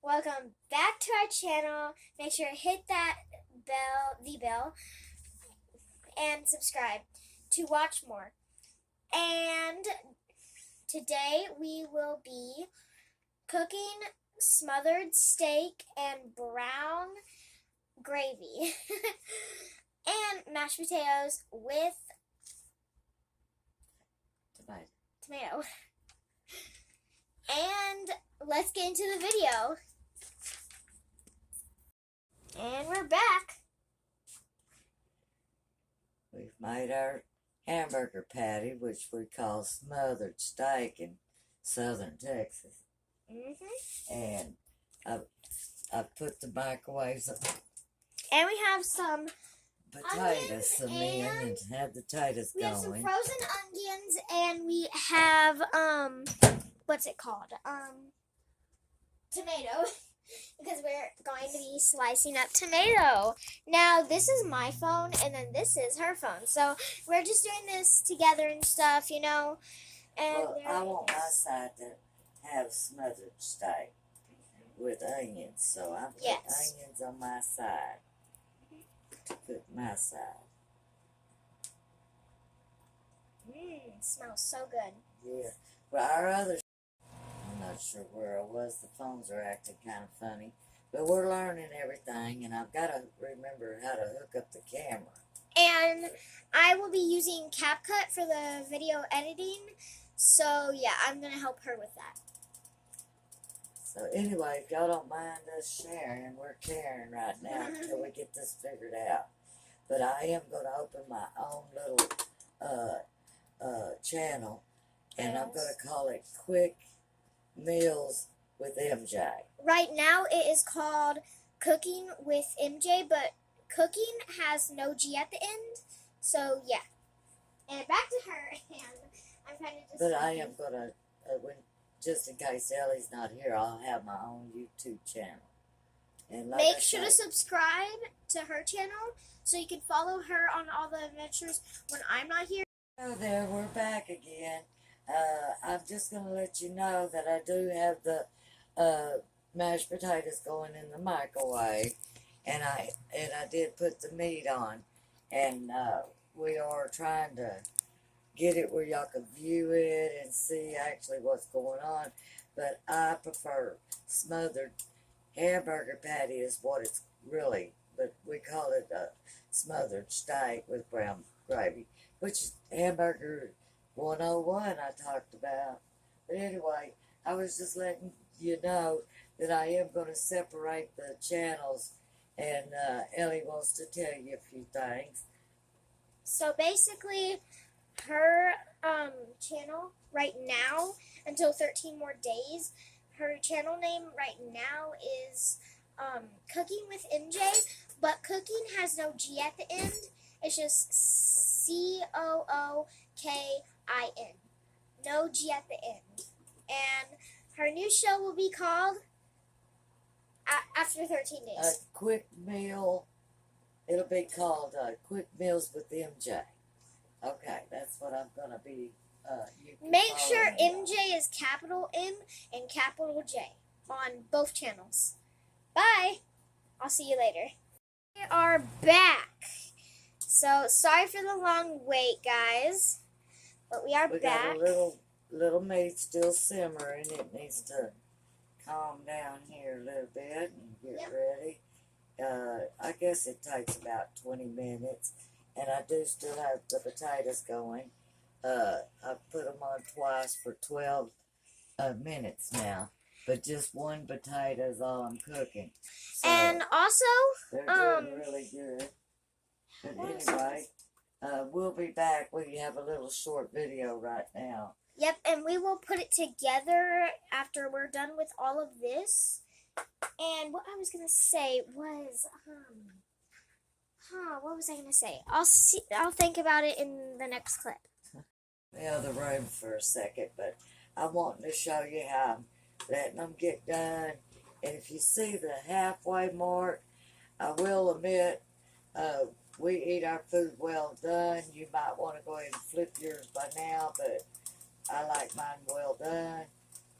Welcome back to our channel. Make sure to hit that bell, and subscribe to watch more. And today we will be cooking smothered steak and brown gravy and mashed potatoes with tomato. And let's get into the video. And we're back. We've made our hamburger patty, which we call smothered steak in southern Texas. And I've put the microwaves of And we have some potatoes some in and have the potatoes we going. have some frozen onions, and we have what's it called? Tomato. Because we're going to be slicing up tomato. Now, this is my phone, and then this is her phone. So, we're just doing this together and stuff, you know. And Well, I want my side to have smothered steak with onions, so I put onions on my side to cook my side. Smells so good. Yeah. Well, our other, I'm not sure where I was. The phones are acting kind of funny. But we're learning everything, and I've got to remember how to hook up the camera. And I will be using CapCut for the video editing. So, yeah, I'm going to help her with that. So, anyway, if y'all don't mind us sharing, we're caring right now until we get this figured out. But I am going to open my own little channel, and I'm going to call it Quick Meals with MJ. Right now it is called Cooking with MJ, but cooking has no G at the end. So yeah. And back to her, and I'm kind of just. But I am gonna, just in case Ellie's not here, I'll have my own YouTube channel. And like make sure to subscribe to her channel so you can follow her on all the adventures when I'm not here. Oh, there, we're back again. I'm just going to let you know that I do have the mashed potatoes going in the microwave, and I did put the meat on, and we are trying to get it where y'all can view it and see actually what's going on. But I prefer smothered hamburger patty is what it's really, but we call it a smothered steak with brown gravy, which is hamburger 101 I talked about. But anyway, I was just letting you know that I am going to separate the channels, and Ellie wants to tell you a few things. So basically, her channel right now, until 13 more days, her channel name right now is Cooking with MJ, but cooking has no G at the end. It's just COOKIN. No G at the end. And her new show will be called, after 13 days. A quick meal. It'll be called Quick Meals with MJ. Okay, that's what I'm going to be. Make sure MJ is capital M and capital J on both channels. Bye. I'll see you later. We are back. So, sorry for the long wait, guys. But we are back. We got a little meat still simmering. It needs to calm down here a little bit and get ready. I guess it takes about 20 minutes. And I do still have the potatoes going. I've put them on twice for 12 minutes now. But just one potato is all I'm cooking. So and also, they're doing really good. But anyway, we'll be back. We have a little short video right now. Yep, and we will put it together after we're done with all of this. And what I was gonna say was, what was I gonna say? I'll think about it in the next clip. Out of the room for a second, but I want to show you how I'm letting them get done. And if you see the halfway mark, I will admit, we eat our food well done. You might want to go ahead and flip yours by now, but I like mine well done.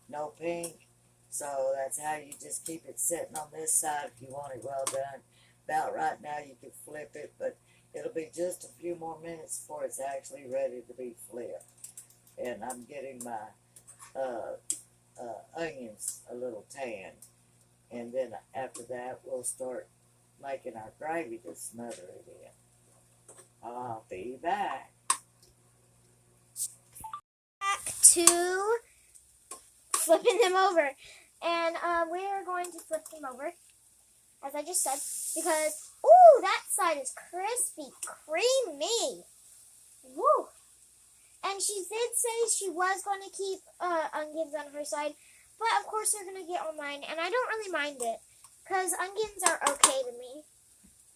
No pink. So that's how you just keep it sitting on this side if you want it well done. About right now you can flip it, but it'll be just a few more minutes before it's actually ready to be flipped. And I'm getting my onions a little tan. And then after that we'll start making our gravy to smother it in. I'll be back. Back to flipping them over. And we are going to flip them over, as I just said, because, ooh, that side is crispy, creamy. Woo! And she did say she was going to keep onions on her side, but of course they're going to get on mine, and I don't really mind it, because onions are okay to me.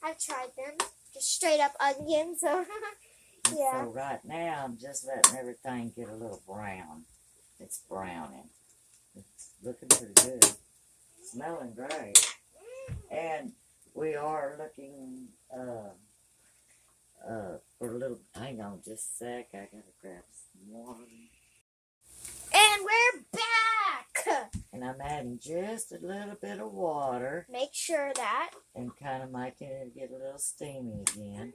I've tried them, just straight up onions, so yeah. So right now I'm just letting everything get a little brown. It's browning. It's looking pretty good. Smelling great. And we are looking for a little, hang on just a sec, I gotta grab some water. And we're back! And I'm adding just a little bit of water Make sure that. and kind of making it get a little steamy again.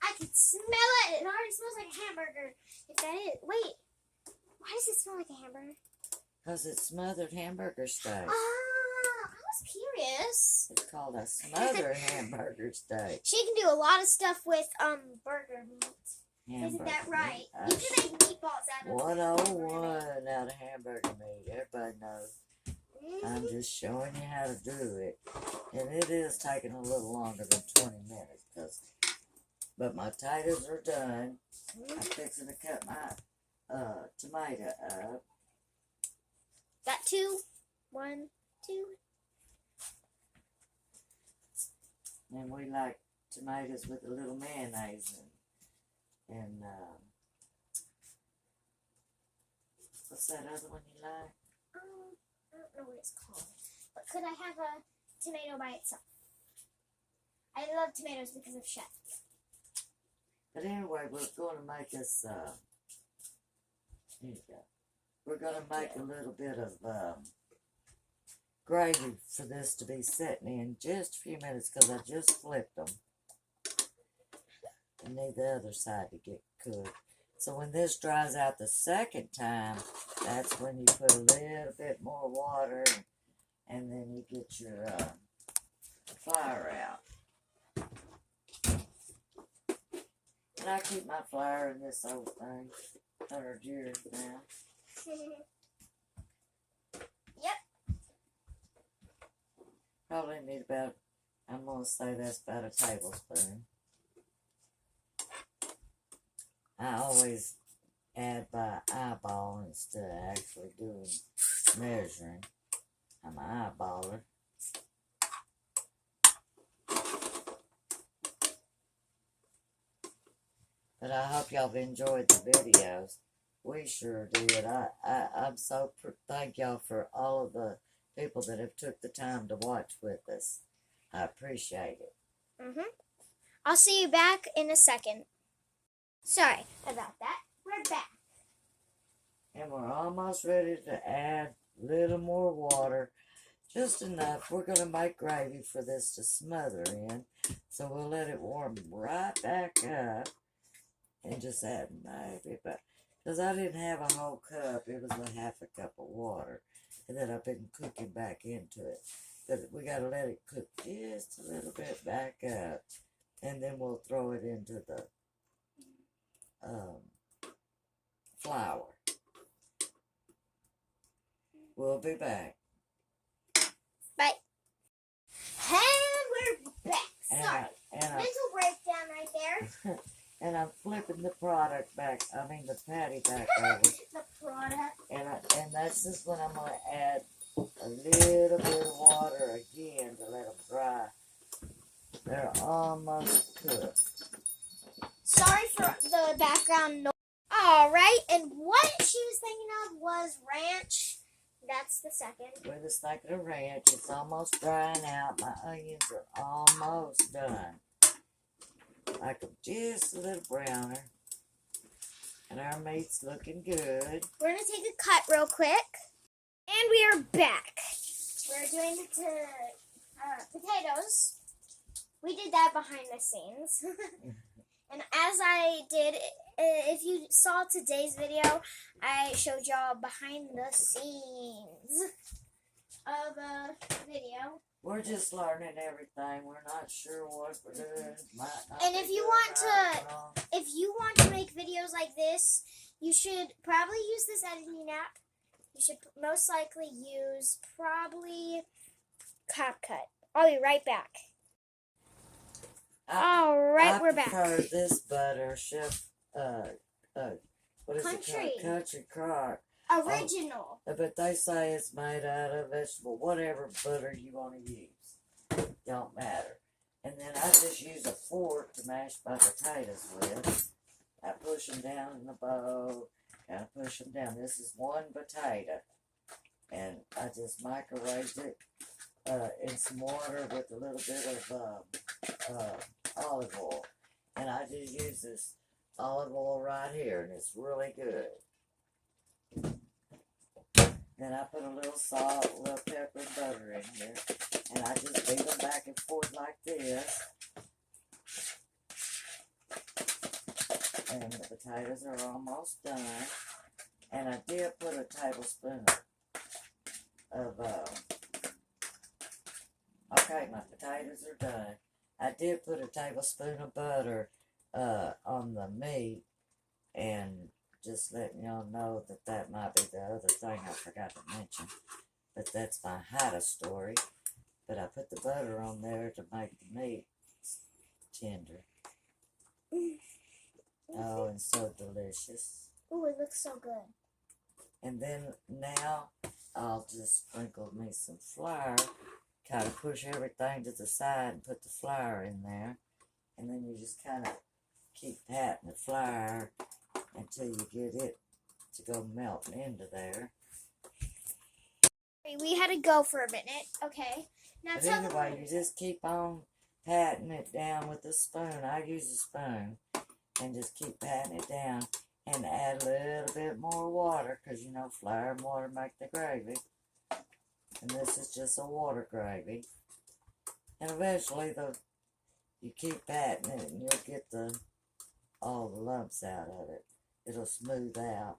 I can smell it! It already smells like a hamburger. If that is, wait, why does it smell like a hamburger? Because it's smothered hamburger steak. Ah, I was curious. It's called a smothered hamburger steak. She can do a lot of stuff with burger meat. Hamburger Isn't that right? meat. You can make meatballs out of 101 out of hamburger meat. Everybody knows. I'm just showing you how to do it. And it is taking a little longer than 20 minutes. But my potatoes are done. I'm fixing to cut my tomato up. Got two. 1, 2. And we like tomatoes with a little mayonnaise and what's that other one you like? I don't know what it's called. But could I have a tomato by itself? I love tomatoes because of chef. But anyway, we're going to make us, here you go. We're going to make a little bit of gravy for this to be sitting in just a few minutes because I just flipped them. I need the other side to get cooked. So when this dries out the second time, that's when you put a little bit more water and then you get your flour out. And I keep my flour in this old thing 100 years now. Yep. Probably need about, I'm going to say that's about a tablespoon. I always add by eyeball instead of actually doing measuring. I'm an eyeballer. But I hope y'all have enjoyed the videos. We sure did. I'm so thank y'all for all of the people that have took the time to watch with us. I appreciate it. I'll see you back in a second. Sorry about that. We're back. And we're almost ready to add a little more water. Just enough. We're going to make gravy for this to smother in. So we'll let it warm right back up. And just add maybe about, because I didn't have a whole cup. It was a half a cup of water. And then I've been cooking back into it. But we got to let it cook just a little bit back up. And then we'll throw it into the flour. We'll be back. Bye. And we're back. Sorry. Mental breakdown right there. And I'm flipping the product back, the patty back over. The product. And that's just when I'm going to add a little bit of water again to let them dry. They're almost cooked. Sorry for the background noise. Alright, and what she was thinking of was ranch. That's the second. We're just thinking of ranch. It's almost drying out. My onions are almost done. Like them just a little browner. And our meat's looking good. We're going to take a cut real quick. And we are back. we're doing potatoes. We did that behind the scenes. And as I did, if you saw today's video, I showed y'all behind the scenes of a video. We're just learning everything. We're not sure what we're doing. Might not And be if you doing want right to, or wrong. if you want to make videos like this, you should probably use this editing app. You should most likely use probably CapCut. I'll be right back. All right, we're back. I prefer this butter, Chef. What is Country. it called? Country Crock. Original. But they say it's made out of vegetable, whatever butter you want to use. Don't matter. And then I just use a fork to mash my potatoes with. I push them down in the bowl. Kind of push them down. This is one potato. And I just microwaved it in some water with a little bit of olive oil. And I just use this olive oil right here, and it's really good. Then I put a little salt, a little pepper, and butter in here. And I just beat them back and forth like this. And the potatoes are almost done. And I did put a tablespoon of okay, my potatoes are done. I did put a tablespoon of butter on the meat, and just letting y'all know that might be the other thing I forgot to mention. But that's my Haida story. But I put the butter on there to make the meat tender. Oh, and so delicious. Oh, it looks so good. And then now I'll just sprinkle me some flour. Kind of push everything to the side and put the flour in there. And then you just kind of keep patting the flour until you get it to go melting into there. We had to go for a minute. Okay. Now But tell anyway, them. you just keep on patting it down with a spoon. I use a spoon. And just keep patting it down. And add a little bit more water. Because, you know, flour and water make the gravy. And this is just a water gravy. And eventually, you keep patting it and you'll get all the lumps out of it. It'll smooth out.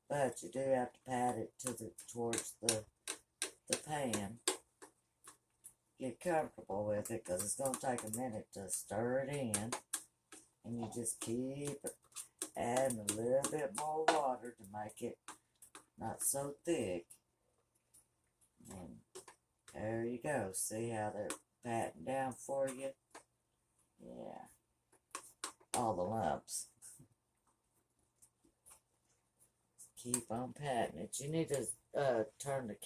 But you do have to pat it towards the pan. Get comfortable with it because it's going to take a minute to stir it in. And you just keep adding a little bit more water to make it not so thick. And there you go. See how they're patting down for you? Yeah. All the lumps. Keep on patting it. You need to turn the...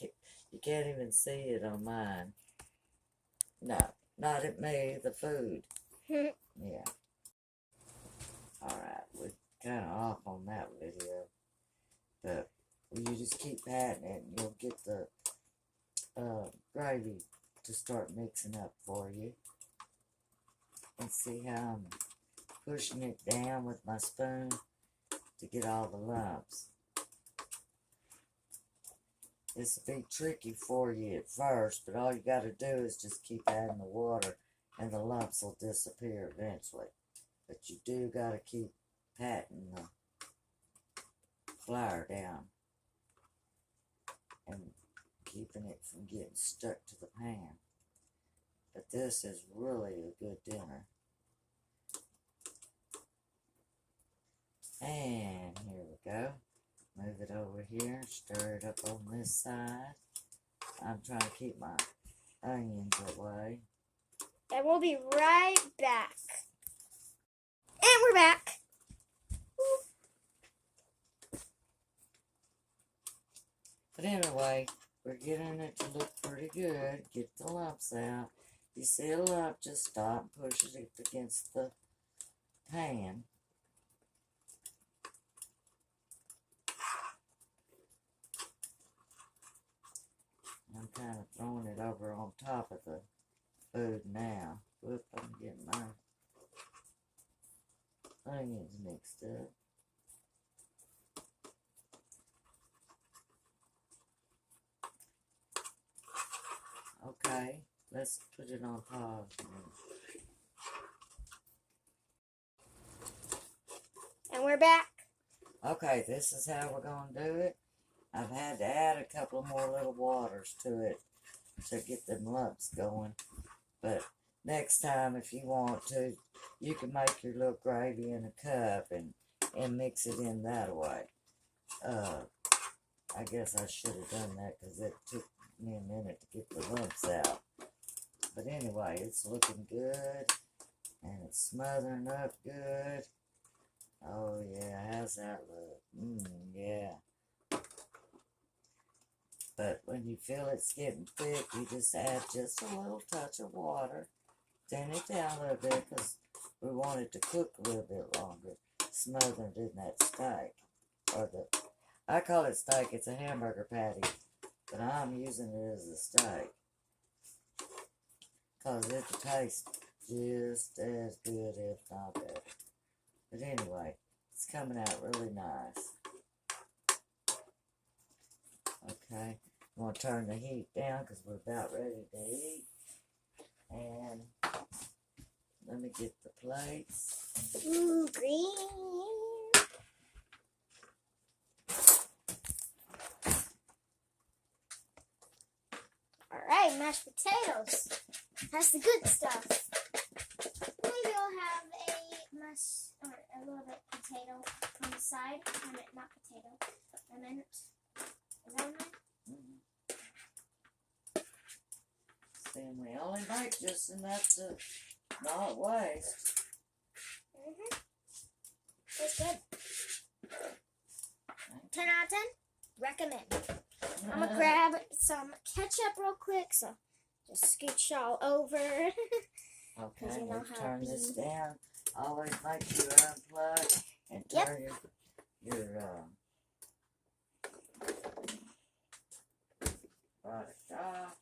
You can't even see it on mine. No, not at me, the food. Yeah. Alright, we're kind of off on that video. But you just keep patting it and you'll get the gravy to start mixing up for you. And see how I'm pushing it down with my spoon to get all the lumps. This will be tricky for you at first, but all you got to do is just keep adding the water and the lumps will disappear eventually. But you do got to keep patting the flour down and keeping it from getting stuck to the pan. But this is really a good dinner. And here we go. Move it over here, stir it up on this side. I'm trying to keep my onions away. And we'll be right back. And we're back. But anyway, we're getting it to look pretty good. Get the lumps out. If you see a lump, just stop and push it against the pan. I'm kind of throwing it over on top of the food now. Whoop, I'm getting my onions mixed up. Okay, let's put it on pause. And we're back. Okay, this is how we're going to do it. I've had to add a couple more little waters to it to get them lumps going. But next time, if you want to, you can make your little gravy in a cup and mix it in that way. I guess I should have done that because it took me a minute to get the lumps out. But anyway, it's looking good and it's smothering up good. Oh yeah, how's that look? Yeah. But when you feel it's getting thick, you just add just a little touch of water. Thin it down a little bit because we want it to cook a little bit longer. Smothered in that steak. I call it steak, it's a hamburger patty. But I'm using it as a steak. Because it tastes just as good, if not better. But anyway, it's coming out really nice. Okay, I'm going to turn the heat down because we're about ready to eat. And let me get the plates. Ooh, green. Alright, mashed potatoes. That's the good stuff. Maybe I'll have a little bit of potato on the side. I meant not potato. I meant, is that right? And we only make just enough to not waste. It's good. 10 out of 10. Recommend. I'm going to grab some ketchup real quick, so just scooch all over. Okay, you know let's how turn to this be. down. Always make sure you unplug and turn your product off.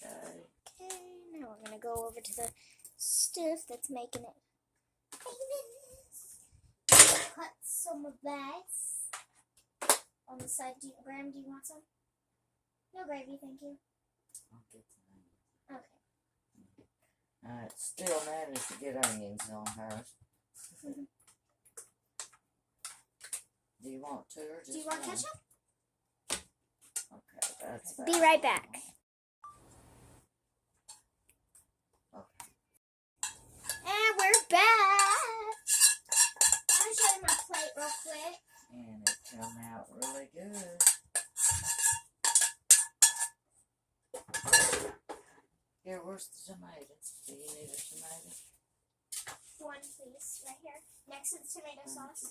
Okay, now we're going to go over to the stuff that's making it famous. Cut some of that on the side. Graham, do you want some? No gravy, thank you. I'll get some. Okay. Alright, still managed to get onions on hers. Do you want two or just Do you want one? ketchup? Okay, that's fine. Be right back. Okay. And we're back. I'm going to show you my plate real quick. And it turned out really good. Here, where's the tomatoes? Do you need a tomato? One, please, right here. Next to the tomato sauce.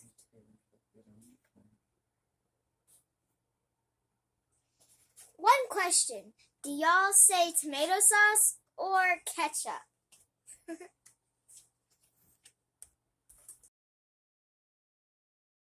One question. Do y'all say tomato sauce or ketchup?